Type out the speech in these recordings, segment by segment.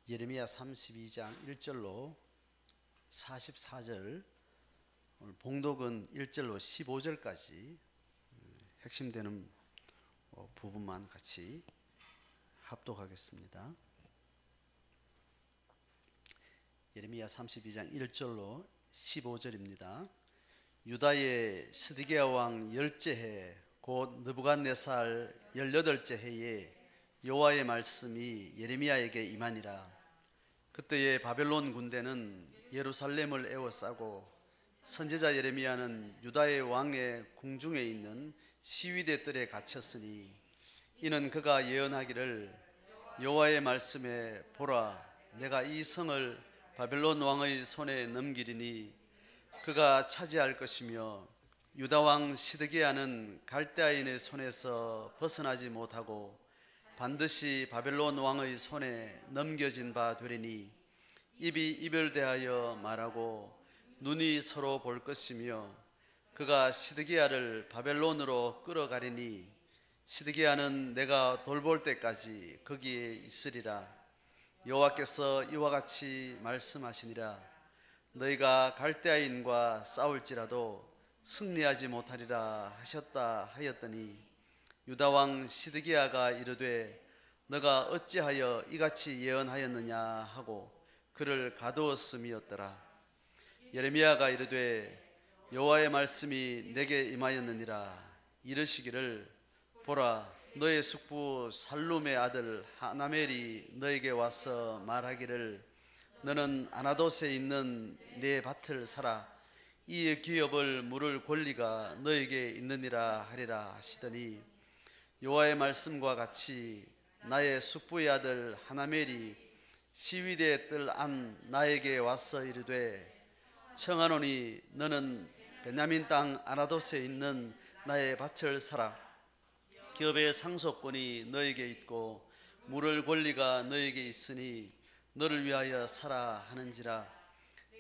예레미야 32장 1절로 44절, 오늘 봉독은 1절로 15절까지 핵심되는 부분만 같이 합독하겠습니다. 예레미야 32장 1절로 15절입니다. 유다의 스디게야 왕 열째 해 곧 느부갓네살 18째 해에 여호와의 말씀이 예레미야에게 임하니라. 그때에 바벨론 군대는 예루살렘을 에워싸고 선지자 예레미야는 유다의 왕의 궁중에 있는 시위대 뜰에 갇혔으니, 이는 그가 예언하기를 여호와의 말씀에 보라, 내가 이 성을 바벨론 왕의 손에 넘기리니 그가 차지할 것이며 유다 왕 시드기야는 갈대아인의 손에서 벗어나지 못하고 반드시 바벨론 왕의 손에 넘겨진 바 되리니, 입이 이별대하여 말하고 눈이 서로 볼 것이며 그가 시드기야를 바벨론으로 끌어가리니 시드기야는 내가 돌볼 때까지 거기에 있으리라. 여호와께서 이와 같이 말씀하시니라. 너희가 갈대아인과 싸울지라도 승리하지 못하리라 하셨다 하였더니, 유다 왕 시드기야가 이르되 너가 어찌하여 이같이 예언하였느냐 하고 그를 가두었음이었더라. 예레미야가 이르되 여호와의 말씀이 내게 임하였느니라. 이르시기를 보라, 너의 숙부 살룸의 아들 하나멜이 너에게 와서 말하기를 너는 아나돗에 있는 내 밭을 사라. 이 기업을 물을 권리가 너에게 있느니라 하리라 하시더니, 여호와의 말씀과 같이 나의 숙부의 아들 하나멜이 시위대 뜰 안 나에게 와서 이르되 청하노니 너는 베냐민 땅 아나돗에 있는 나의 밭을 사라. 기업의 상속권이 너에게 있고 물을 권리가 너에게 있으니 너를 위하여 사라 하는지라.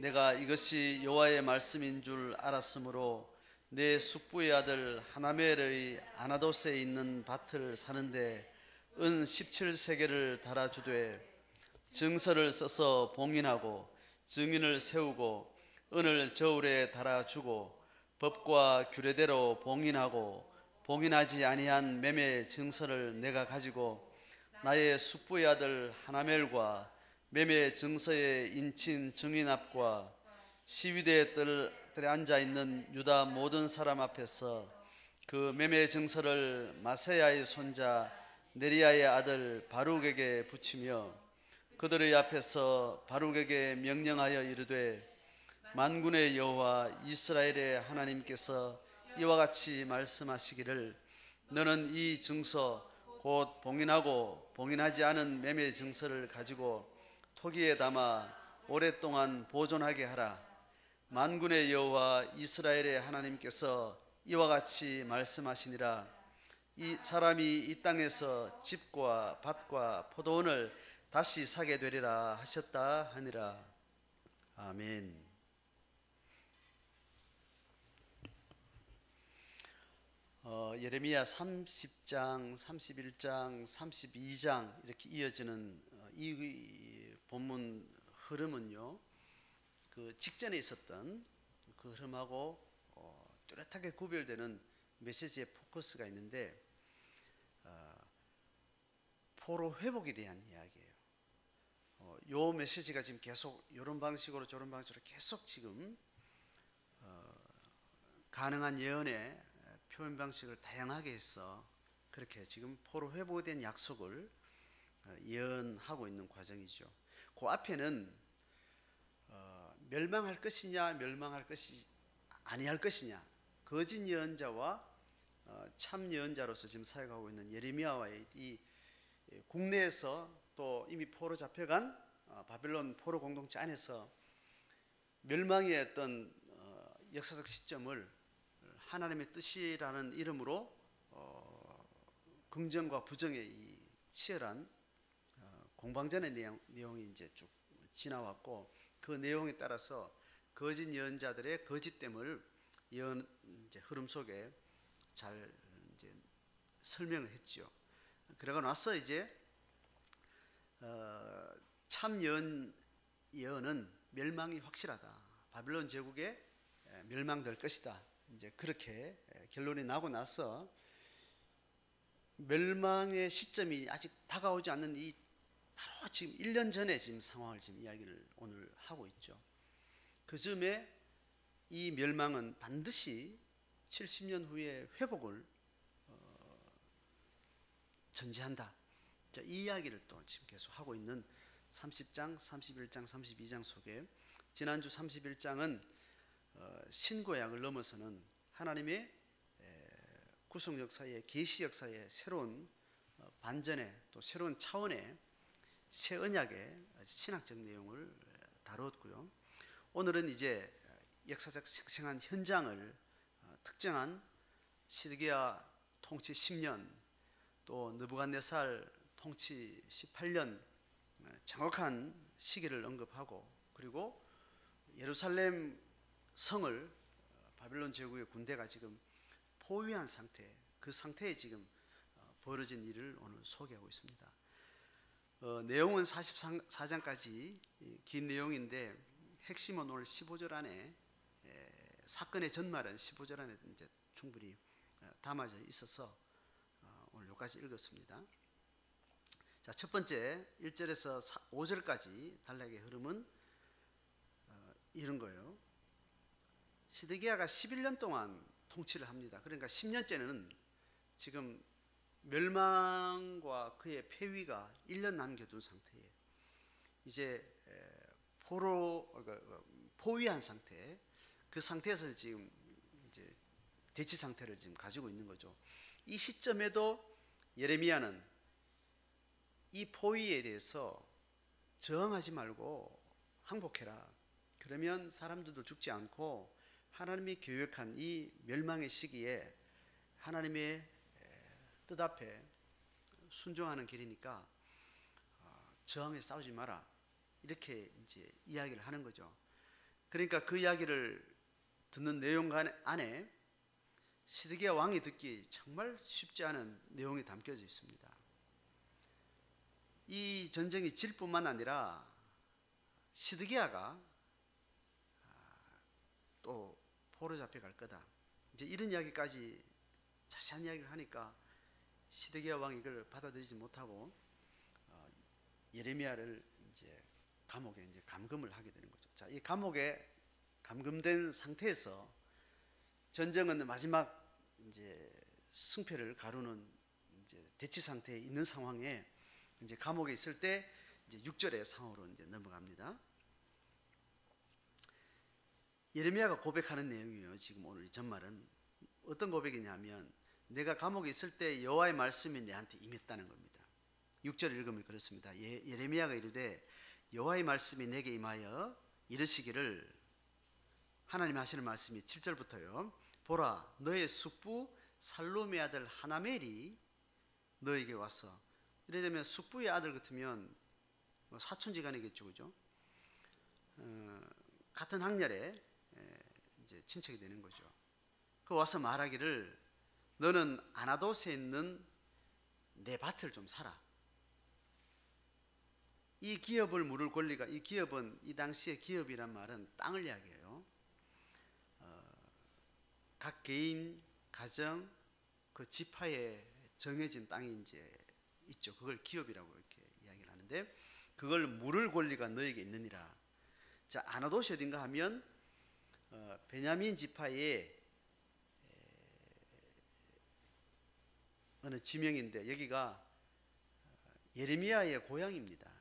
내가 이것이 여호와의 말씀인 줄 알았으므로 내 숙부의 아들 하나멜의 아나돗에 있는 밭을 사는데 은 17세겔을 달아주되 증서를 써서 봉인하고 증인을 세우고 은을 저울에 달아주고 법과 규례대로 봉인하고 봉인하지 아니한 매매 증서를 내가 가지고 나의 숙부의 아들 하나멜과 매매 증서의 인친 증인 앞과 시위대 뜰에 앉아있는 유다 모든 사람 앞에서 그 매매 증서를 마세야의 손자 네리야의 아들 바룩에게 붙이며 그들의 앞에서 바룩에게 명령하여 이르되 만군의 여호와 이스라엘의 하나님께서 이와 같이 말씀하시기를 너는 이 증서 곧 봉인하고 봉인하지 않은 매매 증서를 가지고 토기에 담아 오랫동안 보존하게 하라. 만군의 여호와 이스라엘의 하나님께서 이와 같이 말씀하시니라. 이 사람이 이 땅에서 집과 밭과 포도원을 다시 사게 되리라 하셨다 하니라. 아멘. 예레미야 30장, 31장, 32장 이렇게 이어지는 이 본문 흐름은요, 그 직전에 있었던 그 흐름하고 뚜렷하게 구별되는 메시지의 포커스가 있는데, 포로 회복에 대한 이야기예요. 요 메시지가 지금 계속 이런 방식으로 저런 방식으로 계속 지금 가능한 예언의 표현 방식을 다양하게 해서 그렇게 지금 포로 회복에 대한 약속을 예언하고 있는 과정이죠. 그 앞에는 멸망할 것이냐 멸망할 것이 아니할 것이냐, 거짓 예언자와 참 예언자로서 지금 사역하고 있는 예레미야와의 이 국내에서 또 이미 포로 잡혀간 바벨론 포로 공동체 안에서 멸망의 어떤 역사적 시점을 하나님의 뜻이라는 이름으로 긍정과 부정의 이 치열한 공방전의 내용이 이제 쭉 지나왔고, 그 내용에 따라서 거짓 예언자들의 거짓됨을 예언 이제 흐름 속에 잘 이제 설명을 했지요. 그러고 나서 이제 참 예언은 멸망이 확실하다. 바빌론 제국에 멸망될 것이다. 이제 그렇게 결론이 나고 나서 멸망의 시점이 아직 다가오지 않는 이 바로 지금 1년 전에 지금 상황을 지금 이야기를 오늘 하고 있죠. 그 즈음에 이 멸망은 반드시 70년 후에 회복을 전제한다. 자, 이 이야기를 또 지금 계속 하고 있는 30장, 31장, 32장 속에 지난주 31장은 신구약을 넘어서는 하나님의 구속 역사의 계시 역사의 새로운 반전의 또 새로운 차원의 새 언약의 신학적 내용을 다루었고요. 오늘은 이제 역사적 생생한 현장을 특정한 시드기야 통치 10년 또 느부갓네살 통치 18년 정확한 시기를 언급하고 그리고 예루살렘 성을 바빌론 제국의 군대가 지금 포위한 상태, 그 상태에 지금 벌어진 일을 오늘 소개하고 있습니다. 내용은 44장까지 긴 내용인데 핵심은 오늘 15절 안에 사건의 전말은 15절 안에 이제 충분히 담아져 있어서 오늘 여기까지 읽었습니다. 자, 첫 번째 1절에서 5절까지 단락의 흐름은 이런 거예요. 시드기야가 11년 동안 통치를 합니다. 그러니까 10년째는 지금 멸망과 그의 폐위가 1년 남겨둔 상태에 이제 포위한 상태, 그 상태에서 지금 이제 대치 상태를 지금 가지고 있는 거죠. 이 시점에도 예레미야는 이 포위에 대해서 저항하지 말고 항복해라. 그러면 사람들도 죽지 않고 하나님이 계획한 이 멸망의 시기에 하나님의 뜻 앞에 순종하는 길이니까 저항에 싸우지 마라. 이렇게 이제 이야기를 하는 거죠. 그러니까 그 이야기를 듣는 내용 안에 시드기야 왕이 듣기 정말 쉽지 않은 내용이 담겨져 있습니다. 이 전쟁이 질 뿐만 아니라 시드기야가 또 포로 잡혀갈 거다. 이제 이런 이야기까지 자세한 이야기를 하니까 시드기야 왕이 이걸 받아들이지 못하고 예레미야를 이제 감옥에 이제 감금을 하게 되는 거죠. 자, 이 감옥에 감금된 상태에서 전쟁은 마지막 이제 승패를 가르는 이제 대치 상태에 있는 상황에 이제 감옥에 있을 때 이제 6절의 상황으로 이제 넘어갑니다. 예레미야가 고백하는 내용이에요. 지금 오늘 이 전말은 어떤 고백이냐면 내가 감옥에 있을 때 여호와의 말씀이 내한테 임했다는 겁니다. 6절 읽으면 그렇습니다. 예레미야가 이르되 여호와의 말씀이 내게 임하여 이르시기를, 하나님 하시는 말씀이 7절부터요. 보라, 너의 숙부 살룸의 아들 하나멜이 너에게 와서, 이래 되면 숙부의 아들 같으면 사촌지간이겠죠, 그죠? 같은 학렬에 이제 친척이 되는 거죠. 그 와서 말하기를 너는 아나돗에 있는 내 밭을 좀 사라. 이 기업을 물을 권리가, 이 기업은 이 당시의 기업이란 말은 땅을 이야기해요. 각 개인, 가정, 그 지파에 정해진 땅이 이제 있죠. 그걸 기업이라고 이렇게 이야기를 하는데 그걸 물을 권리가 너에게 있느니라. 자, 아나돗이 어딘가 하면 베냐민 지파의 어느 지명인데 여기가 예레미야의 고향입니다.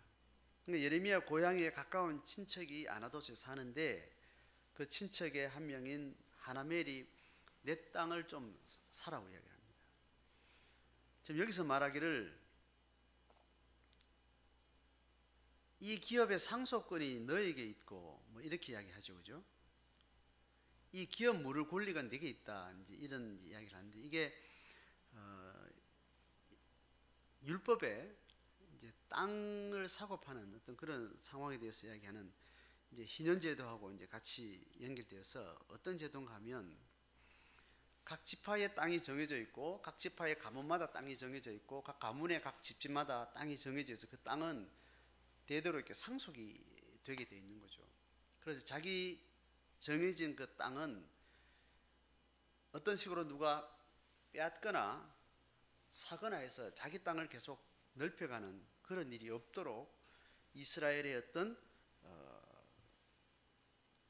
그러니까 예레미야 고향에 가까운 친척이 아나돗에 사는데 그 친척의 한 명인 하나멜이 내 땅을 좀 사라고 이야기합니다. 지금 여기서 말하기를 이 기업의 상속권이 너에게 있고 뭐 이렇게 이야기하죠, 그죠? 이 기업 물을 권리가 네게 있다. 이제 이런 이야기를 하는데 이게 율법에 이제 땅을 사고 파는 어떤 그런 상황에 대해서 이야기하는 이제 희년제도하고 이제 같이 연결되어서 어떤 제도인가 하면 각 지파의 땅이 정해져 있고 각 지파의 가문마다 땅이 정해져 있고 각 가문의 각 집집마다 땅이 정해져 있어 그 땅은 대대로 이렇게 상속이 되게 돼 있는 거죠. 그래서 자기 정해진 그 땅은 어떤 식으로 누가 빼앗거나 사거나 해서 자기 땅을 계속 넓혀가는 그런 일이 없도록 이스라엘의 어떤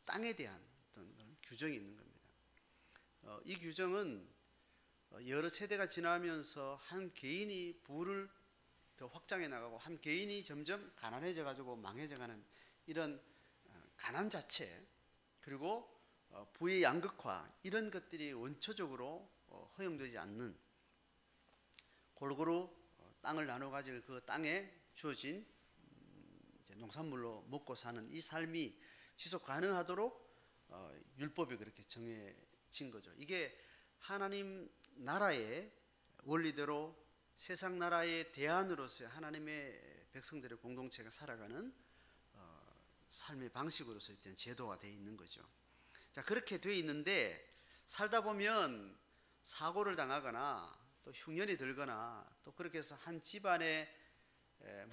땅에 대한 어떤 규정이 있는 겁니다. 이 규정은 여러 세대가 지나면서 한 개인이 부를 더 확장해 나가고 한 개인이 점점 가난해져 가지고 망해져 가는 이런 가난 자체, 그리고 부의 양극화, 이런 것들이 원초적으로 허용되지 않는, 골고루 땅을 나눠 가지고 그 땅에 주어진 농산물로 먹고 사는 이 삶이 지속 가능하도록 율법이 그렇게 정해진 거죠. 이게 하나님 나라의 원리대로 세상 나라의 대안으로서 하나님의 백성들의 공동체가 살아가는 삶의 방식으로서 일단 제도가 되어 있는 거죠. 자, 그렇게 되어 있는데 살다 보면 사고를 당하거나 또 흉년이 들거나 또 그렇게 해서 한 집안에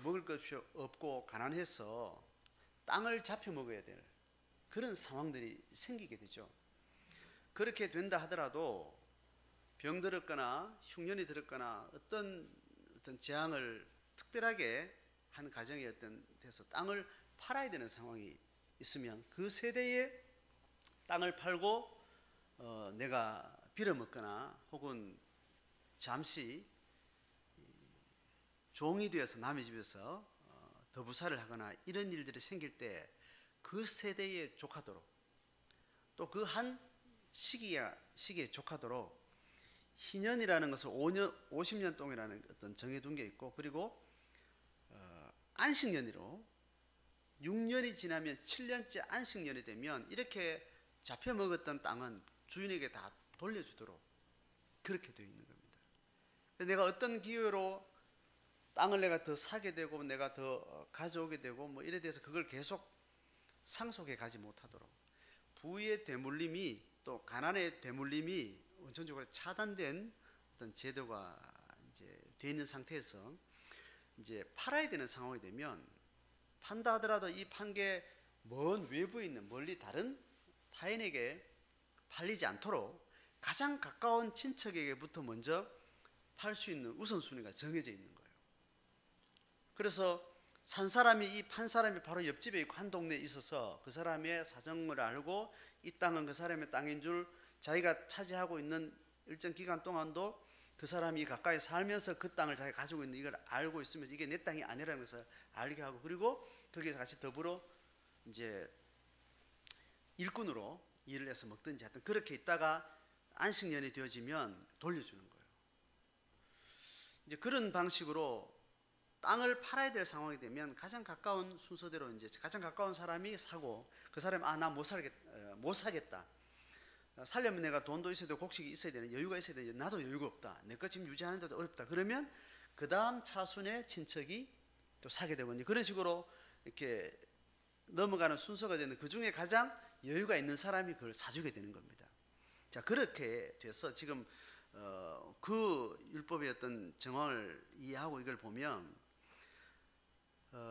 먹을 것이 없고 가난해서 땅을 잡혀 먹어야 될 그런 상황들이 생기게 되죠. 그렇게 된다 하더라도 병들었거나 흉년이 들었거나 어떤 재앙을 특별하게 한 가정이 어떤 데서 땅을 팔아야 되는 상황이 있으면 그 세대에 땅을 팔고 내가 빌어먹거나 혹은 잠시 종이 되어서 남의 집에서 더부살을 하거나 이런 일들이 생길 때 그 세대에 족하도록, 또 그 한 시기에 족하도록 희년이라는 것을 50년 동이라는 어떤 정해둔 게 있고, 그리고 안식년으로 6년이 지나면 7년째 안식년이 되면 이렇게 잡혀 먹었던 땅은 주인에게 다 돌려주도록 그렇게 되어 있는 겁니다. 내가 어떤 기회로 땅을 내가 더 사게 되고 내가 더 가져오게 되고 뭐 이래 돼서 그걸 계속 상속해 가지 못하도록 부의 되물림이, 또 가난의 되물림이 원천적으로 차단된 어떤 제도가 이제 되어 있는 상태에서 이제 팔아야 되는 상황이 되면, 판다 하더라도 이 판 게 먼 외부에 있는 멀리 다른 타인에게 팔리지 않도록 가장 가까운 친척에게부터 먼저 팔 수 있는 우선순위가 정해져 있는 거예요. 그래서 산 사람이, 이 판 사람이 바로 옆집에 있고 한 동네에 있어서 그 사람의 사정을 알고 이 땅은 그 사람의 땅인 줄, 자기가 차지하고 있는 일정 기간 동안도 그 사람이 가까이 살면서 그 땅을 자기가 가지고 있는 이걸 알고 있으면서 이게 내 땅이 아니라는 것을 알게 하고, 그리고 거기서 같이 더불어 이제 일꾼으로 일을 해서 먹든지 하여튼 그렇게 있다가 안식년이 되어지면 돌려주는 거예요. 이제 그런 방식으로 땅을 팔아야 될 상황이 되면 가장 가까운 순서대로 이제 가장 가까운 사람이 사고, 그 사람이 나 못 사겠다. 살려면 내가 돈도 있어야 되고 곡식이 있어야 되는, 여유가 있어야 되는데 나도 여유가 없다. 내 것 지금 유지하는데도 어렵다. 그러면 그 다음 차순의 친척이 또 사게 되고, 이제 그런 식으로 이렇게 넘어가는 순서가 되는, 그 중에 가장 여유가 있는 사람이 그걸 사주게 되는 겁니다. 자, 그렇게 돼서 지금 그 율법의 어떤 정황을 이해하고 이걸 보면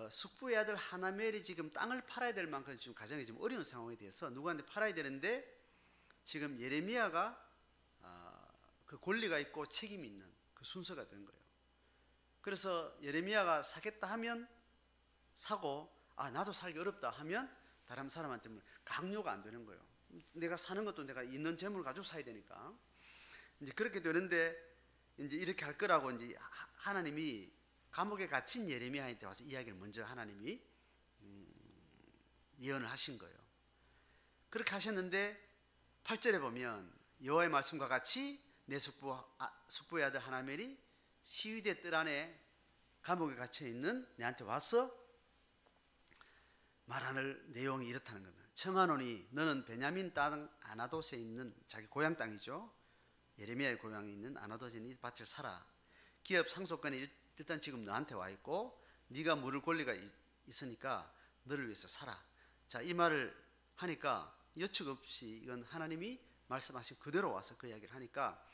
숙부의 아들 하나멜이 지금 땅을 팔아야 될 만큼 지금 가정이 좀 어려운 상황에 대해서 누구한테 팔아야 되는데, 지금 예레미야가 그 권리가 있고 책임이 있는 그 순서가 된 거예요. 그래서 예레미야가 사겠다 하면 사고, 나도 살기 어렵다 하면 다른 사람한테 강요가 안 되는 거예요. 내가 사는 것도 내가 있는 재물을 가지고 사야 되니까. 이제 그렇게 되는데, 이제 이렇게 할 거라고 이제 하나님이 감옥에 갇힌 예레미야한테 와서 이야기를 먼저 하나님이 예언을 하신 거예요. 그렇게 하셨는데 8절에 보면 여호와의 말씀과 같이 내 숙부의 아들 하나멜이 시위대 뜰 안에 감옥에 갇혀 있는 내한테 와서 말하는 내용이 이렇다는 겁니다. 청하노니 너는 베냐민 땅 아나돗에 있는, 자기 고향 땅이죠, 예레미야의 고향에 있는 아나돗에 있는 이 밭을 사라. 기업 상속권이 일단 지금 너한테 와 있고 네가 물을 권리가 있으니까 너를 위해서 사라. 자, 이 말을 하니까 여측 없이 이건 하나님이 말씀하신 그대로 와서 그 이야기를 하니까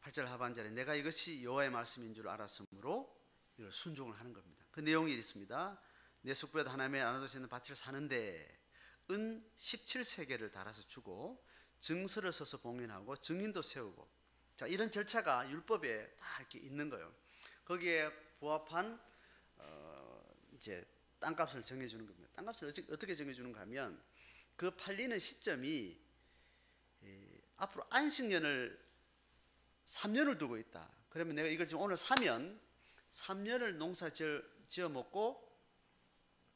8절 하반절에 내가 이것이 여호와의 말씀인 줄 알았으므로 이걸 순종을 하는 겁니다. 그 내용이 있습니다. 내 숙부에도 하나님의 나눠두시 있는 밭을 사는데 은 17세겔을 달아서 주고 증서를 써서 봉인하고 증인도 세우고, 자, 이런 절차가 율법에 다 이렇게 있는 거예요. 거기에 부합한 이제 땅값을 정해주는 겁니다. 땅값을 어떻게 정해주는가 하면 그 팔리는 시점이 앞으로 안식년을 3년을 두고 있다. 그러면 내가 이걸 지금 오늘 사면 3년을 농사 지어 먹고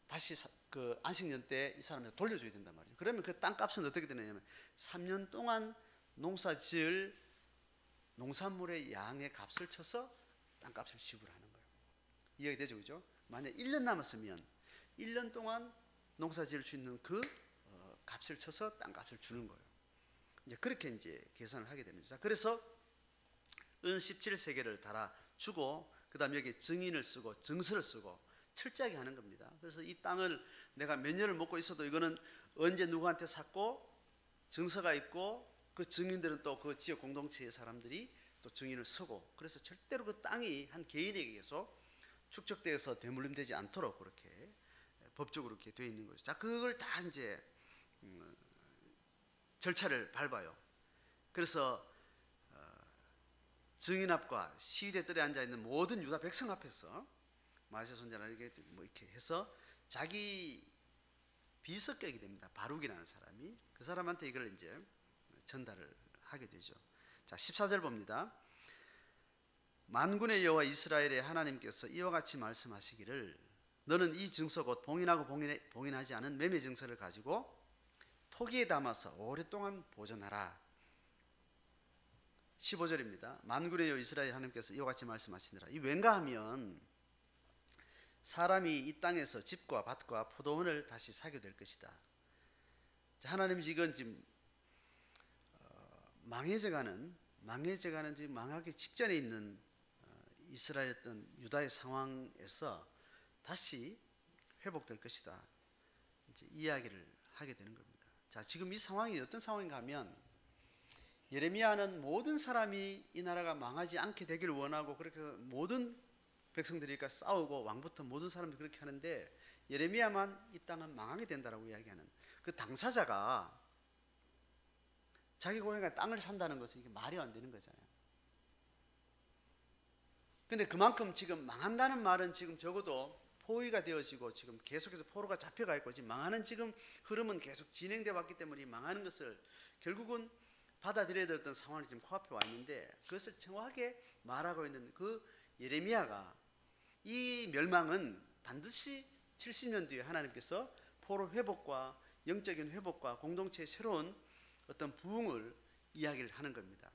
다시 그 안식년 때 이 사람한테 돌려줘야 된단 말이에요. 그러면 그 땅값은 어떻게 되느냐면 3년 동안 농사 지을 농산물의 양의 값을 쳐서 땅값을 지불하는 거예요. 이해가 되죠, 그죠? 만약 1년 남았으면 1년 동안 농사 지을 수 있는 그 값을 쳐서 땅값을 주는 거예요. 이제 그렇게 이제 계산을 하게 되는 거죠. 그래서 은 17세겔을 달아 주고, 그 다음 여기 증인을 쓰고 증서를 쓰고 철저하게 하는 겁니다. 그래서 이 땅을 내가 몇 년을 먹고 있어도 이거는 언제 누구한테 샀고 증서가 있고, 그 증인들은 또 그 지역 공동체의 사람들이 또 증인을 서고, 그래서 절대로 그 땅이 한 개인에게서 축적되어서 되물림되지 않도록 그렇게 법적으로 이렇게 되어 있는 거죠. 자, 그걸 다 이제 절차를 밟아요. 그래서 증인 앞과 시위대 뜰에 앉아 있는 모든 유다 백성 앞에서 마세 손자나 이렇게 해서 자기 비석격이 됩니다. 바룩이라는 사람이 그 사람한테 이걸 이제 전달을 하게 되죠. 자, 14절 봅니다. 만군의 여호와 이스라엘의 하나님께서 이와 같이 말씀하시기를 너는 이 증서 곧 봉인하고 봉인하지 않은 매매 증서를 가지고 토기에 담아서 오랫동안 보존하라. 15절입니다. 만군의 여호와 이스라엘 하나님께서 이와 같이 말씀하시니라. 이 왠가 하면 사람이 이 땅에서 집과 밭과 포도원을 다시 사게 될 것이다. 자, 하나님이 지금 망해져가는 지금 망하기 직전에 있는 이스라엘 어떤 유다의 상황에서 다시 회복될 것이다. 이제 이야기를 하게 되는 겁니다. 자, 지금 이 상황이 어떤 상황인가 하면 예레미야는 모든 사람이 이 나라가 망하지 않게 되기를 원하고, 그렇게 모든 백성들이 싸우고 왕부터 모든 사람들이 그렇게 하는데 예레미야만 이 땅은 망하게 된다라고 이야기하는 그 당사자가 자기 고향에 땅을 산다는 것은 이게 말이 안 되는 거잖아요. 근데 그만큼 지금 망한다는 말은 지금 적어도 포위가 되어지고 지금 계속해서 포로가 잡혀가 있고 지금 망하는 지금 흐름은 계속 진행되어 왔기 때문에 망하는 것을 결국은 받아들여야 되었던 상황이 지금 코앞에 와 있는데, 그것을 정확하게 말하고 있는 그 예레미야가 이 멸망은 반드시 70년 뒤에 하나님께서 포로 회복과 영적인 회복과 공동체의 새로운 어떤 부흥을 이야기를 하는 겁니다.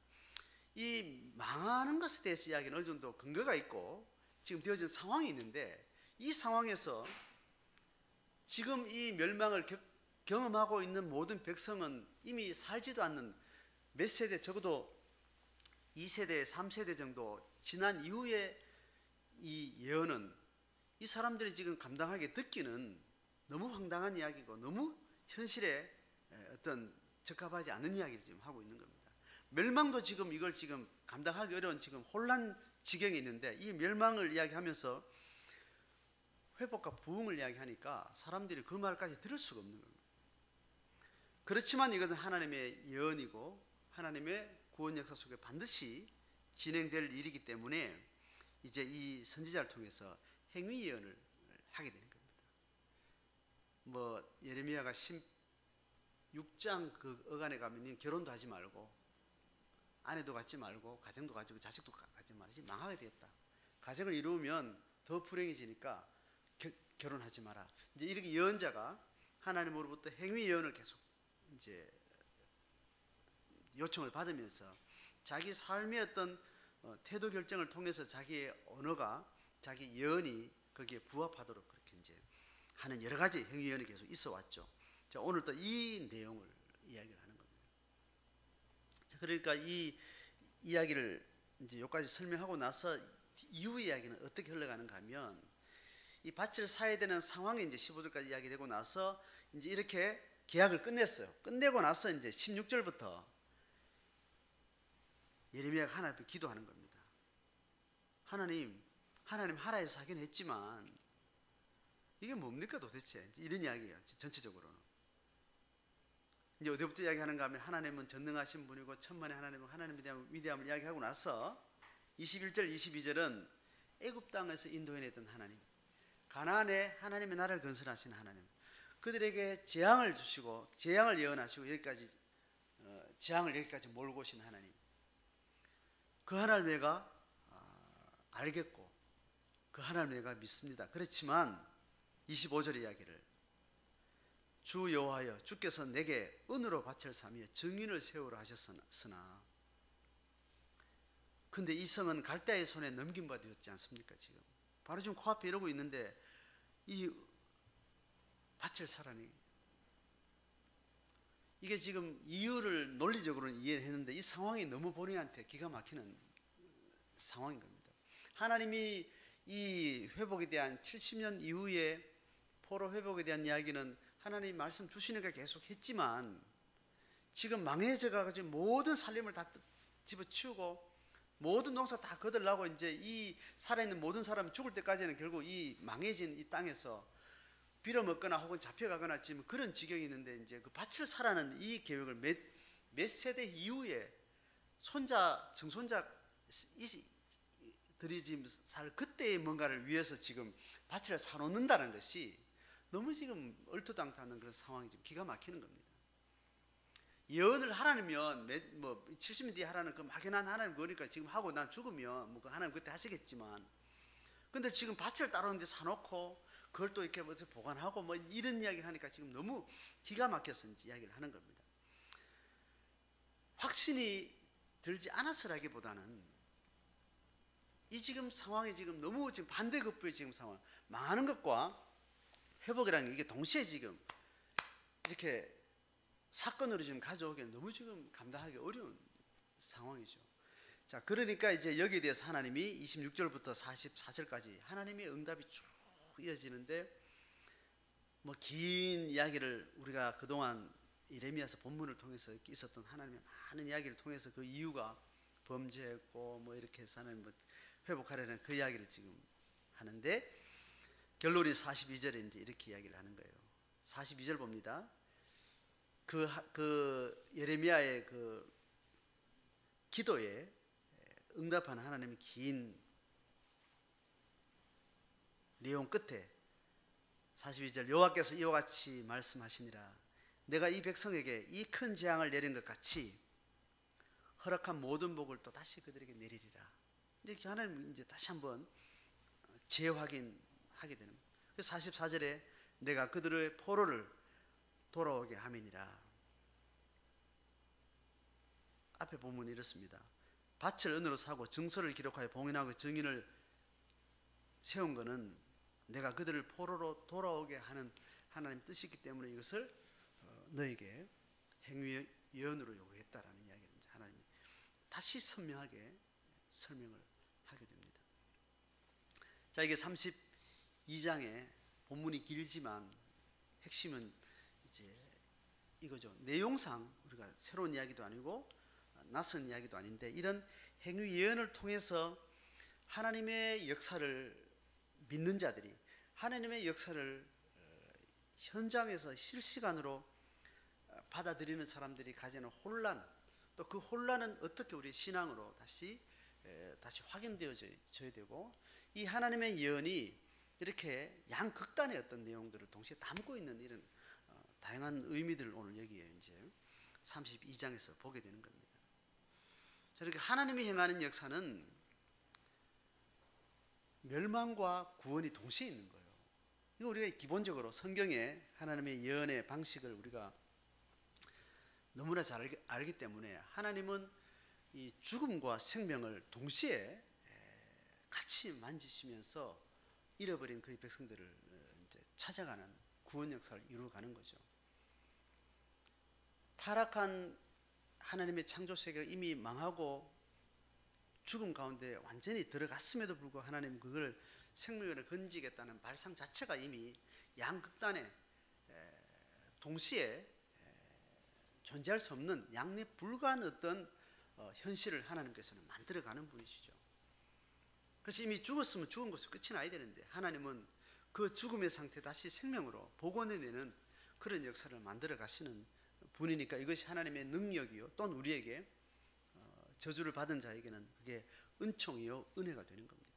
이 망하는 것에 대해서 이야기는 어느 정도 근거가 있고 지금 되어진 상황이 있는데, 이 상황에서 지금 이 멸망을 경험하고 있는 모든 백성은 이미 살지도 않는 몇 세대, 적어도 2세대, 3세대 정도 지난 이후에 이 예언은 이 사람들이 지금 감당하게 듣기는 너무 황당한 이야기고 너무 현실에 어떤 적합하지 않은 이야기를 지금 하고 있는 겁니다. 멸망도 지금 이걸 지금 감당하기 어려운 지금 혼란 지경에 있는데, 이 멸망을 이야기하면서 회복과 부흥을 이야기하니까 사람들이 그 말까지 들을 수가 없는 겁니다. 그렇지만 이것은 하나님의 예언이고 하나님의 구원 역사 속에 반드시 진행될 일이기 때문에 이제 이 선지자를 통해서 행위 예언을 하게 되는 겁니다. 뭐 예레미야가 16장 그 어간에 가면 결혼도 하지 말고 아내도 갖지 말고 가정도 가지고 자식도 갖지 말지, 망하게 되었다. 가정을 이루면 더 불행해지니까 결혼하지 마라. 이제 이렇게 예언자가 하나님으로부터 행위 예언을 계속 이제 요청을 받으면서 자기 삶의 어떤 태도 결정을 통해서 자기의 언어가, 자기 예언이 거기에 부합하도록 그렇게 이제 하는 여러 가지 행위 예언이 계속 있어 왔죠. 자, 오늘 또 이 내용을 이야기를 하는 겁니다. 자, 그러니까 이 이야기를 이제 여기까지 설명하고 나서 이후 이야기는 어떻게 흘러가는가 하면, 이 밭을 사야 되는 상황이 이제 15절까지 이야기되고 나서 이제 이렇게 계약을 끝냈어요. 끝내고 나서 이제 16절부터 예레미야가 하나님 앞에 기도하는 겁니다. 하나님 하라 해서 하긴 했지만 이게 뭡니까 도대체? 이런 이야기예요. 전체적으로는. 이제 어디부터 이야기하는가 하면 하나님은 전능하신 분이고 천만의 하나님은 하나님에 대한 위대함을 이야기하고 나서 21절 22절은 애굽 땅에서 인도해냈던 하나님, 가나안에 하나님의 나라를 건설하신 하나님, 그들에게 재앙을 주시고 재앙을 예언하시고 여기까지 재앙을 여기까지 몰고 오신 하나님, 그 하나님을 내가 알겠고 그 하나님을 내가 믿습니다. 그렇지만 25절 이야기를 주 여호와여 주께서 내게 은으로 밭을 사며 증인을 세우라 하셨으나 근데 이 성은 갈대아의 손에 넘김바 되었지 않습니까? 지금 바로 지금 코앞에 이러고 있는데 이 밭을 사라니, 이게 지금 이유를 논리적으로는 이해했는데 이 상황이 너무 본인한테 기가 막히는 상황인 겁니다. 하나님이 이 회복에 대한 70년 이후에 포로 회복에 대한 이야기는 하나님 말씀 주시니까 계속 했지만 지금 망해져가지고 모든 살림을 다 집어치우고 모든 농사 다 거들라고 이제 이 살아있는 모든 사람 죽을 때까지는 결국 이 망해진 이 땅에서 빌어먹거나 혹은 잡혀가거나 지금 그런 지경이 있는데 이제 그 밭을 사라는 이 계획을 몇 세대 이후에 손자, 증손자들이 지금 살 그때의 뭔가를 위해서 지금 밭을 사놓는다는 것이 너무 지금 얼토당토하는 그런 상황이 지금 기가 막히는 겁니다. 예언을 하라면 뭐 70년 뒤에 하라는 그 막연한 하나님 거니까 지금 하고 난 죽으면 뭐 그 하나님 그때 하시겠지만, 근데 지금 밭을 따로 이제 사놓고 그걸 또 이렇게 보관하고 뭐 이런 이야기를 하니까 지금 너무 기가 막혀서 이야기를 하는 겁니다. 확신이 들지 않아서라기보다는 이 지금 상황이 지금 너무 지금 반대급부의 지금 상황, 망하는 것과 회복이라는 게 이게 동시에 지금 이렇게 사건으로 지금 가져오기는 너무 지금 감당하기 어려운 상황이죠. 자, 그러니까 이제 여기에 대해서 하나님이 26절부터 44절까지 하나님의 응답이 쭉 이어지는데, 뭐 긴 이야기를 우리가 그동안 예레미야서 본문을 통해서 있었던 하나님의 많은 이야기를 통해서 그 이유가 범죄했고 뭐 이렇게 해서 하나님 뭐 회복하려는 그 이야기를 지금 하는데, 결론이 42절에 이제 이렇게 이야기를 하는 거예요. 42절 봅니다. 그 예레미야의 그 기도에 응답하는 하나님의 긴 내용 끝에 42절, 여호와께서 이와 같이 말씀하시니라. 내가 이 백성에게 이 큰 재앙을 내린 것 같이 허락한 모든 복을 또 다시 그들에게 내리리라. 이제 하나님 이제 다시 한번 재확인하게 되는 거예요. 44절에 내가 그들의 포로를 돌아오게 함이니라. 앞에 보면 이렇습니다. 밭을 은으로 사고 증서를 기록하여 봉인하고 증인을 세운 것은 내가 그들을 포로로 돌아오게 하는 하나님 뜻이기 때문에 이것을 너에게 행위 예언으로 요구했다라는 이야기를 하나님이 다시 선명하게 설명을 하게 됩니다. 자, 이게 32장의 본문이 길지만 핵심은 이제 이거죠. 내용상 우리가 새로운 이야기도 아니고 낯선 이야기도 아닌데, 이런 행위 예언을 통해서 하나님의 역사를 믿는 자들이 하나님의 역사를 현장에서 실시간으로 받아들이는 사람들이 가지는 혼란, 또 그 혼란은 어떻게 우리 신앙으로 다시 확인되어져야 되고, 이 하나님의 예언이 이렇게 양극단의 어떤 내용들을 동시에 담고 있는 이런 다양한 의미들을 오늘 여기에 이제 32장에서 보게 되는 겁니다. 이렇게 하나님이 행하는 역사는 멸망과 구원이 동시에 있는 거예요. 이거 우리가 기본적으로 성경의 하나님의 예언의 방식을 우리가 너무나 잘 알기 때문에, 하나님은 이 죽음과 생명을 동시에 같이 만지시면서 잃어버린 그의 백성들을 이제 찾아가는 구원 역사를 이루어가는 거죠. 타락한 하나님의 창조 세계가 이미 망하고 죽음 가운데 완전히 들어갔음에도 불구하고 하나님은 그걸 생명을 건지겠다는 발상 자체가 이미 양극단에 동시에 존재할 수 없는 양립 불가한 어떤 현실을 하나님께서는 만들어가는 분이시죠. 그래서 이미 죽었으면 죽은 것으로 끝이 나야 되는데, 하나님은 그 죽음의 상태 다시 생명으로 복원해내는 그런 역사를 만들어 가시는 분이니까 이것이 하나님의 능력이요 또는 우리에게 저주를 받은 자에게는 그게 은총이요 은혜가 되는 겁니다.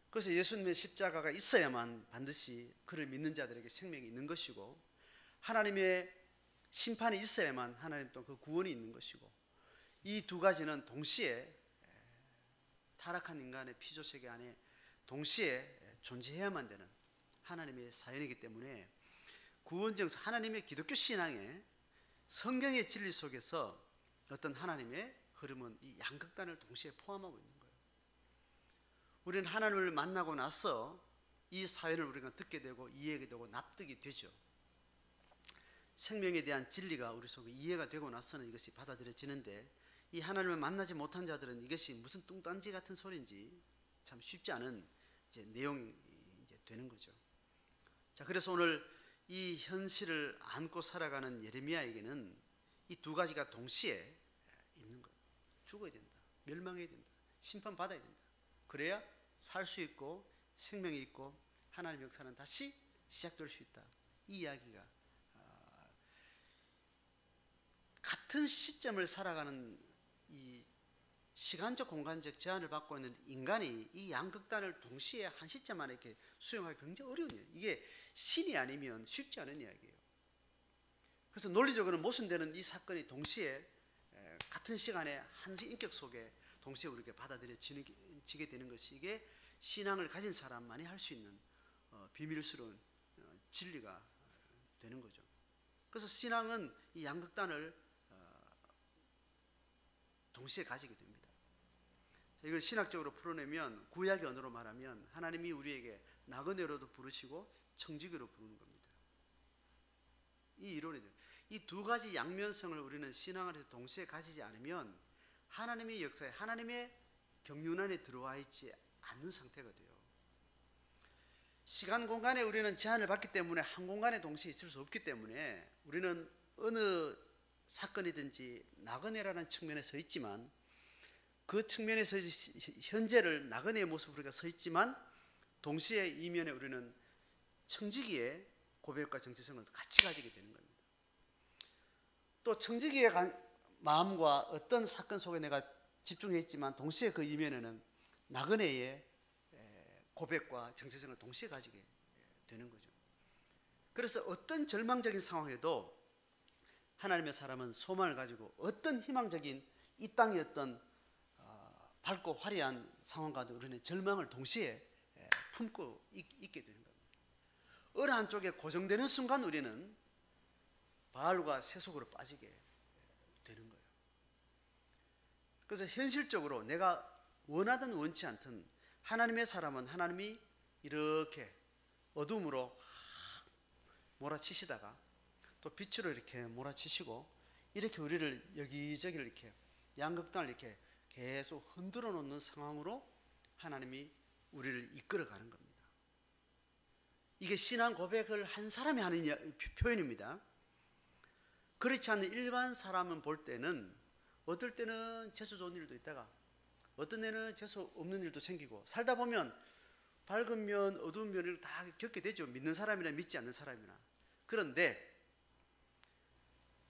그래서 예수님의 십자가가 있어야만 반드시 그를 믿는 자들에게 생명이 있는 것이고, 하나님의 심판이 있어야만 하나님 또 그 구원이 있는 것이고, 이 두 가지는 동시에 타락한 인간의 피조세계 안에 동시에 존재해야만 되는 하나님의 사연이기 때문에 구원정서, 하나님의 기독교 신앙의 성경의 진리 속에서 어떤 하나님의 흐름은 이 양극단을 동시에 포함하고 있는 거예요. 우리는 하나님을 만나고 나서 이 사연을 우리가 듣게 되고 이해하게 되고 납득이 되죠. 생명에 대한 진리가 우리 속에 이해가 되고 나서는 이것이 받아들여지는데, 이 하나님을 만나지 못한 자들은 이것이 무슨 뚱딴지 같은 소리인지 참 쉽지 않은 이제 내용이 이제 되는 거죠. 자, 그래서 오늘 이 현실을 안고 살아가는 예레미야에게는 이 두 가지가 동시에 있는 거예요. 죽어야 된다, 멸망해야 된다, 심판받아야 된다. 그래야 살 수 있고 생명이 있고 하나님의 역사는 다시 시작될 수 있다. 이 이야기가 같은 시점을 살아가는 이 시간적 공간적 제한을 받고 있는 인간이 이 양극단을 동시에 한 시점 안에 이렇게 수용하기 굉장히 어려운 일이에요. 이게 신이 아니면 쉽지 않은 이야기예요. 그래서 논리적으로 모순되는 이 사건이 동시에 같은 시간에 한 인격 속에 동시에 우리에게 받아들여지게 되는 것이, 이게 신앙을 가진 사람만이 할 수 있는 비밀스러운 진리가 되는 거죠. 그래서 신앙은 이 양극단을 동시에 가지게 됩니다. 이걸 신학적으로 풀어내면, 구약의 언어로 말하면 하나님이 우리에게 나그네로도 부르시고 청지기로 부르는 겁니다. 이 이론이 돼요. 이 두 가지 양면성을 우리는 신앙을 해서 동시에 가지지 않으면 하나님의 역사에, 하나님의 경륜 안에 들어와 있지 않는 상태가 돼요. 시간 공간에 우리는 제한을 받기 때문에 한 공간에 동시에 있을 수 없기 때문에 우리는 어느 사건이든지 나그네라는 측면에 서 있지만, 그 측면에서 현재를 나그네의 모습으로 우리가 서 있지만 동시에 이면에 우리는 청지기의 고백과 정체성을 같이 가지게 되는 겁니다. 또 청지기의 마음과 어떤 사건 속에 내가 집중해 있지만 동시에 그 이면에는 나그네의 고백과 정체성을 동시에 가지게 되는 거죠. 그래서 어떤 절망적인 상황에도 하나님의 사람은 소망을 가지고 어떤 희망적인 이 땅의 어떤 밝고 화려한 상황과도 우리는 절망을 동시에 품고 있게 되는 겁니다. 어느 한쪽에 고정되는 순간 우리는 바알과 세속으로 빠지게 되는 거예요. 그래서 현실적으로 내가 원하든 원치 않든 하나님의 사람은 하나님이 이렇게 어둠으로 몰아치시다가 또 빛으로 이렇게 몰아치시고, 이렇게 우리를 여기저기를 이렇게 양극단을 이렇게 계속 흔들어 놓는 상황으로 하나님이 우리를 이끌어가는 겁니다. 이게 신앙 고백을 한 사람이 하는 표현입니다. 그렇지 않는 일반 사람은 볼 때는 어떨 때는 재수 좋은 일도 있다가 어떤 때는 재수 없는 일도 생기고, 살다 보면 밝은 면 어두운 면을 다 겪게 되죠. 믿는 사람이나 믿지 않는 사람이나. 그런데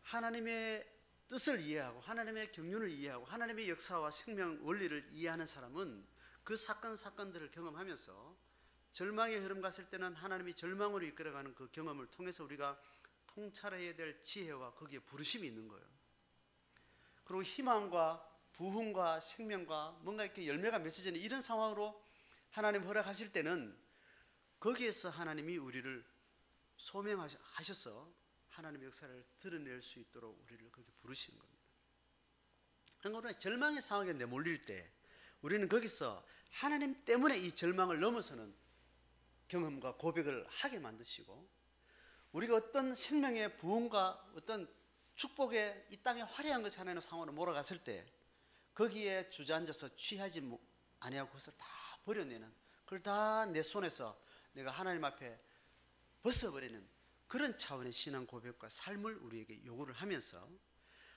하나님의 뜻을 이해하고 하나님의 경륜을 이해하고 하나님의 역사와 생명 원리를 이해하는 사람은 그 사건들을 경험하면서 절망의 흐름 갔을 때는 하나님이 절망으로 이끌어가는 그 경험을 통해서 우리가 통찰해야 될 지혜와 거기에 부르심이 있는 거예요. 그리고 희망과 부흥과 생명과 뭔가 이렇게 열매가 맺어지는 이런 상황으로 하나님 허락하실 때는 거기에서 하나님이 우리를 소명하셔서 하나님의 역사를 드러낼 수 있도록 우리를 거기 부르시는 겁니다. 그러니까 절망의 상황에 내몰릴 때 우리는 거기서 하나님 때문에 이 절망을 넘어서는 경험과 고백을 하게 만드시고, 우리가 어떤 생명의 부흥과 어떤 축복의 이 땅에 화려한 것이 하나님의 상황으로 몰아갔을 때 거기에 주저앉아서 취하지 아니하고 그것을 다 버려내는, 그걸 다 내 손에서 내가 하나님 앞에 벗어버리는 그런 차원의 신앙 고백과 삶을 우리에게 요구를 하면서,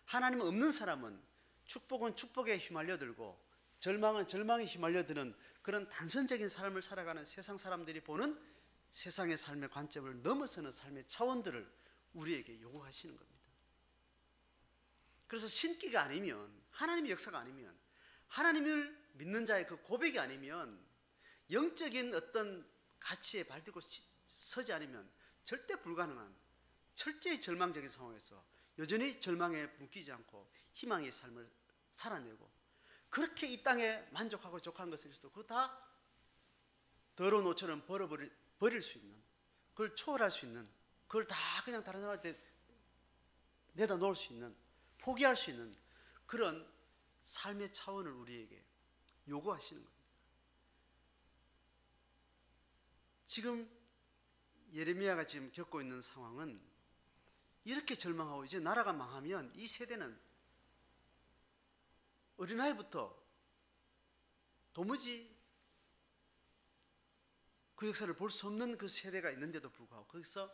하나님 없는 사람은 축복은 축복에 휘말려들고 절망은 절망에 휘말려드는 그런 단선적인 삶을 살아가는 세상 사람들이 보는 세상의 삶의 관점을 넘어서는 삶의 차원들을 우리에게 요구하시는 겁니다. 그래서 신기가 아니면, 하나님의 역사가 아니면, 하나님을 믿는 자의 그 고백이 아니면, 영적인 어떤 가치에 발디고 서지 않으면 절대 불가능한 철저히 절망적인 상황에서 여전히 절망에 묶이지 않고 희망의 삶을 살아내고, 그렇게 이 땅에 만족하고 족한 것을 있어도 그거 다 더러운 옷처럼 버릴 수 있는, 그걸 초월할 수 있는, 그걸 다 그냥 다른 사람한테 내다 놓을 수 있는, 포기할 수 있는 그런 삶의 차원을 우리에게 요구하시는 겁니다. 지금 예레미야가 지금 겪고 있는 상황은 이렇게 절망하고 이제 나라가 망하면 이 세대는 어린아이부터 도무지 그 역사를 볼 수 없는 그 세대가 있는데도 불구하고 거기서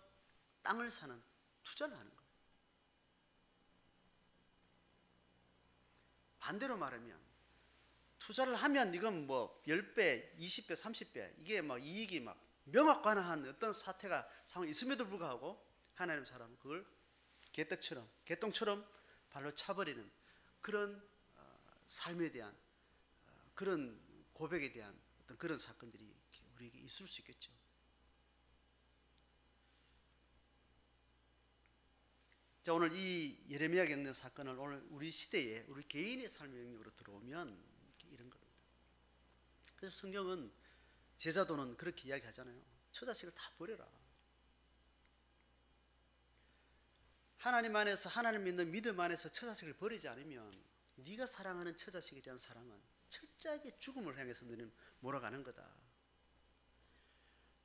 땅을 사는, 투자를 하는 거예요. 반대로 말하면 투자를 하면 이건 뭐 10배, 20배, 30배 이게 막 이익이 막 명확관한 어떤 사태가 상황이 있음에도 불구하고 하나님 사람은 그걸 개똥처럼 발로 차버리는 그런 삶에 대한 그런 고백에 대한 어떤 그런 사건들이 우리에게 있을 수 있겠죠. 자, 오늘 이 예레미야가 겪는 사건을 오늘 우리 시대에 우리 개인의 삶의 영역으로 들어오면 이런 겁니다. 그래서 성경은 제자도는 그렇게 이야기하잖아요. 처자식을 다 버려라. 하나님 안에서, 하나님 믿는 믿음 안에서 처자식을 버리지 않으면 네가 사랑하는 처자식에 대한 사랑은 철저하게 죽음을 향해서 너는 몰아가는 거다.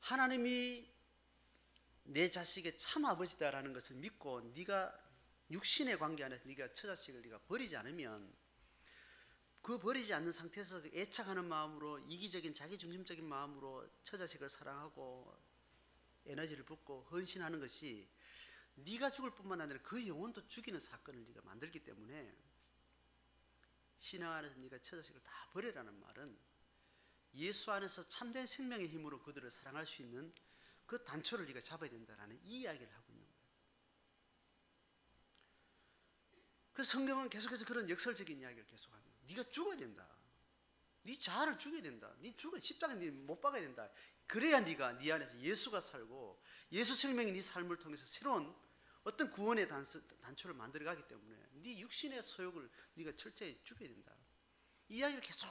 하나님이 내 자식의 참 아버지다라는 것을 믿고 네가 육신의 관계 안에서 네가 처자식을 네가 버리지 않으면, 그 버리지 않는 상태에서 애착하는 마음으로, 이기적인 자기중심적인 마음으로 처자식을 사랑하고 에너지를 붓고 헌신하는 것이 네가 죽을 뿐만 아니라 그 영혼도 죽이는 사건을 네가 만들기 때문에, 신앙 안에서 네가 처자식을 다 버리라는 말은 예수 안에서 참된 생명의 힘으로 그들을 사랑할 수 있는 그 단초를 네가 잡아야 된다라는 이 이야기를 하고 있는 거예요. 그래서 성경은 계속해서 그런 역설적인 이야기를 계속하는 거예요. 네가 죽어야 된다. 네 자아를 죽여야 된다. 네 죽어 십자가에 네 못 박아야 된다. 그래야 네가 네 안에서 예수가 살고 예수 생명이 네 삶을 통해서 새로운 어떤 구원의 단초를 만들어가기 때문에 네 육신의 소욕을 네가 철저히 죽여야 된다. 이 이야기를 계속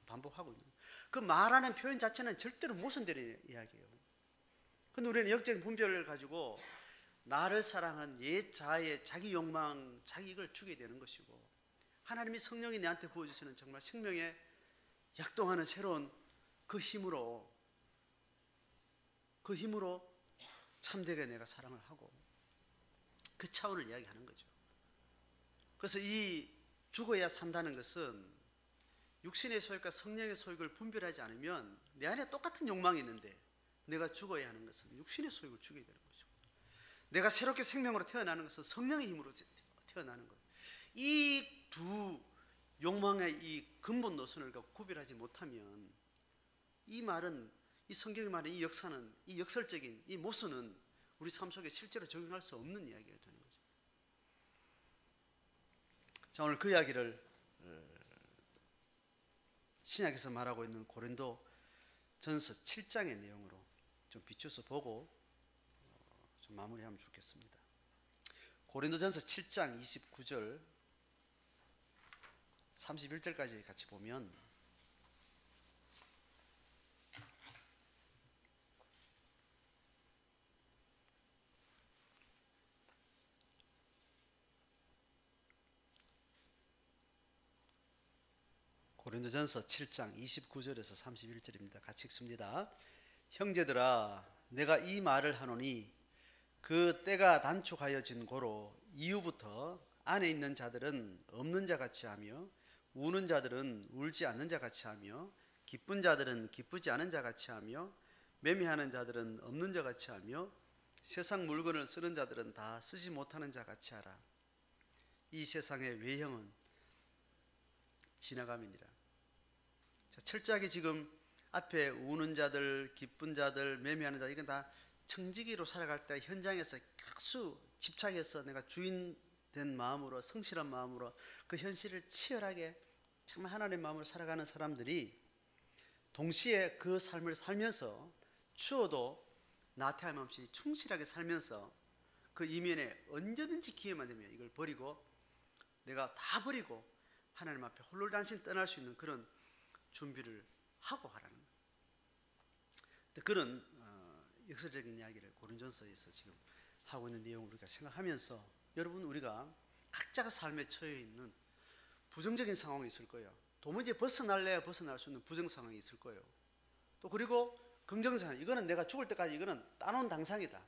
반복하고 있는 거예요. 그 말하는 표현 자체는 절대로 모순되는 이야기예요. 근데 우리는 영적인 분별을 가지고 나를 사랑한 옛 자아의 자기 욕망, 자기 이걸 죽여야 되는 것이고, 하나님이 성령이 내한테 부어주시는 정말 생명에 약동하는 새로운 그 힘으로 참되게 내가 사랑을 하고 그 차원을 이야기하는 거죠. 그래서 이 죽어야 산다는 것은 육신의 소욕과 성령의 소욕을 분별하지 않으면 내 안에 똑같은 욕망이 있는데 내가 죽어야 하는 것은 육신의 소욕을 죽여야 되는 거죠. 내가 새롭게 생명으로 태어나는 것은 성령의 힘으로 태어나는 거예요. 이 두 욕망의 이 근본 노선을 구별하지 못하면 이 말은, 이 성경이 말하는 이 역사는, 이 역설적인 이 모순은 우리 삶 속에 실제로 적용할 수 없는 이야기가 되는 거죠. 자, 오늘 그 이야기를 신약에서 말하고 있는 고린도 전서 7장의 내용으로 좀 비춰서 보고 좀 마무리하면 좋겠습니다. 고린도 전서 7장 29절 31절까지 같이 보면, 고린도전서 7장 29절에서 31절입니다. 같이 읽습니다. 형제들아, 내가 이 말을 하노니 그 때가 단축하여진 고로 이후부터 안에 있는 자들은 없는 자 같이 하며, 우는 자들은 울지 않는 자 같이 하며, 기쁜 자들은 기쁘지 않은 자 같이 하며, 매매하는 자들은 없는 자 같이 하며, 세상 물건을 쓰는 자들은 다 쓰지 못하는 자 같이 하라. 이 세상의 외형은 지나감이니라. 철저하게 지금 앞에 우는 자들, 기쁜 자들, 매매하는 자들, 이건 다 청지기로 살아갈 때 현장에서 아주 집착해서 내가 주인 된 마음으로, 성실한 마음으로 그 현실을 치열하게 정말 하나님의 마음으로 살아가는 사람들이 동시에 그 삶을 살면서 추워도 나태함 없이 충실하게 살면서 그 이면에 언제든지 기회만 되면 이걸 버리고, 내가 다 버리고 하나님 앞에 홀로단신 떠날 수 있는 그런 준비를 하고 하라는 거예요. 그런 역설적인 이야기를 고린전서에서 지금 하고 있는 내용을 우리가 생각하면서, 여러분, 우리가 각자가 삶에 처해 있는 부정적인 상황이 있을 거예요. 도무지 벗어날래야 벗어날 수 있는 부정 상황이 있을 거예요. 또 그리고 긍정 상황, 이거는 내가 죽을 때까지 이거는 따놓은 당상이다.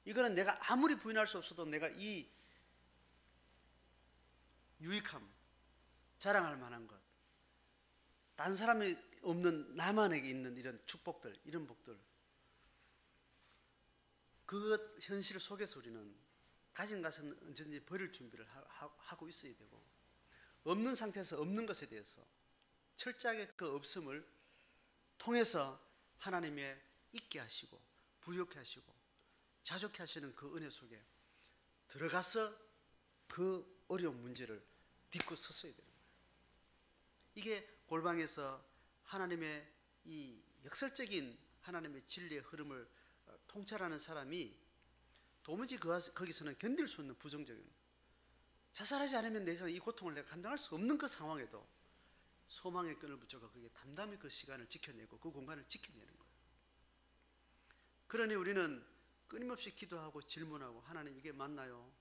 이거는 내가 아무리 부인할 수 없어도 내가 이 유익함, 자랑할 만한 것, 딴 사람이 없는 나만에게 있는 이런 축복들, 이런 복들, 그 현실 속에서 우리는 가진 것은 언제든지 버릴 준비를 하고 있어야 되고, 없는 상태에서 없는 것에 대해서 철저하게 그 없음을 통해서 하나님의 있게 하시고 부욕해 하시고 자족해 하시는 그 은혜 속에 들어가서 그 어려운 문제를 딛고 섰어야 되는 거예요. 이게 골방에서 하나님의 이 역설적인 하나님의 진리의 흐름을 통찰하는 사람이 도무지 거기서는 견딜 수 없는 부정적인, 자살하지 않으면 내 이 고통을 내가 감당할 수 없는 그 상황에도 소망의 끈을 붙잡고 거기에 담담히 그 시간을 지켜내고 그 공간을 지켜내는 거예요. 그러니 우리는 끊임없이 기도하고 질문하고, 하나님 이게 맞나요?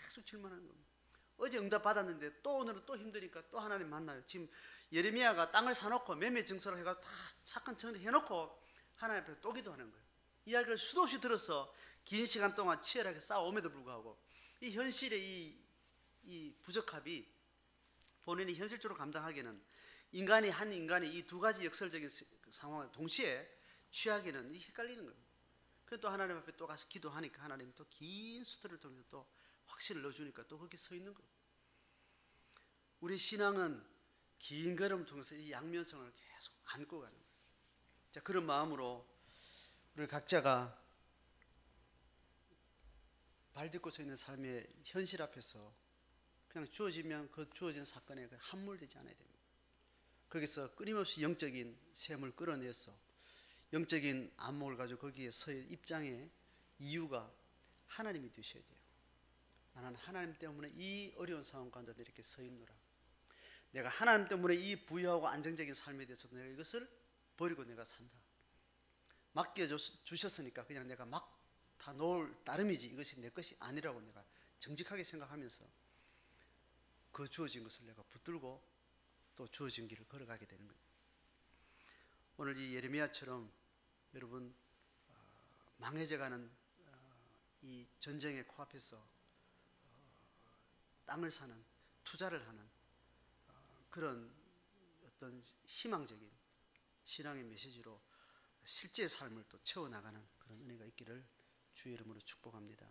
계속 질문하는 겁니다. 어제 응답 받았는데 또 오늘은 또 힘드니까 또 하나님 만나요. 지금 예레미야가 땅을 사놓고 매매 증서를 해가지고 다 사건 정리해놓고 하나님 앞에 또 기도하는 거예요. 이야기를 수도 없이 들어서 긴 시간 동안 치열하게 싸움에도 불구하고 이 현실의 이 부적합이 본인이 현실적으로 감당하기에는 한 인간이 이 두 가지 역설적인 상황을 동시에 취하기는 헷갈리는 거예요. 그래서 또 하나님 앞에 또 가서 기도하니까 하나님이 또 긴 수들을 통해서 또 확신을 넣어주니까 또 거기 서 있는 거예요. 우리 신앙은 긴 걸음을 통해서 이 양면성을 계속 안고 가는 거예요. 자, 그런 마음으로 우리 각자가 발 딛고 서 있는 삶의 현실 앞에서 그냥 주어지면 그 주어진 사건에 함몰되지 않아야 됩니다. 거기서 끊임없이 영적인 샘을 끌어내서 영적인 안목을 가지고 거기에 서의 입장의 이유가 하나님이 되셔야 돼요. 나는 하나님 때문에 이 어려운 상황 가운데 이렇게 서 있노라. 내가 하나님 때문에 이 부유하고 안정적인 삶에 대해서도 내가 이것을 버리고 내가 산다. 맡겨주셨으니까 그냥 내가 막 다 놓을 따름이지 이것이 내 것이 아니라고 내가 정직하게 생각하면서 그 주어진 것을 내가 붙들고 또 주어진 길을 걸어가게 되는 거예요. 오늘 이 예레미야처럼 여러분 망해져가는 이 전쟁의 코앞에서 땅을 사는, 투자를 하는 그런 어떤 희망적인 신앙의 메시지로 실제 삶을 또 채워나가는 그런 은혜가 있기를 주의 이름으로 축복합니다.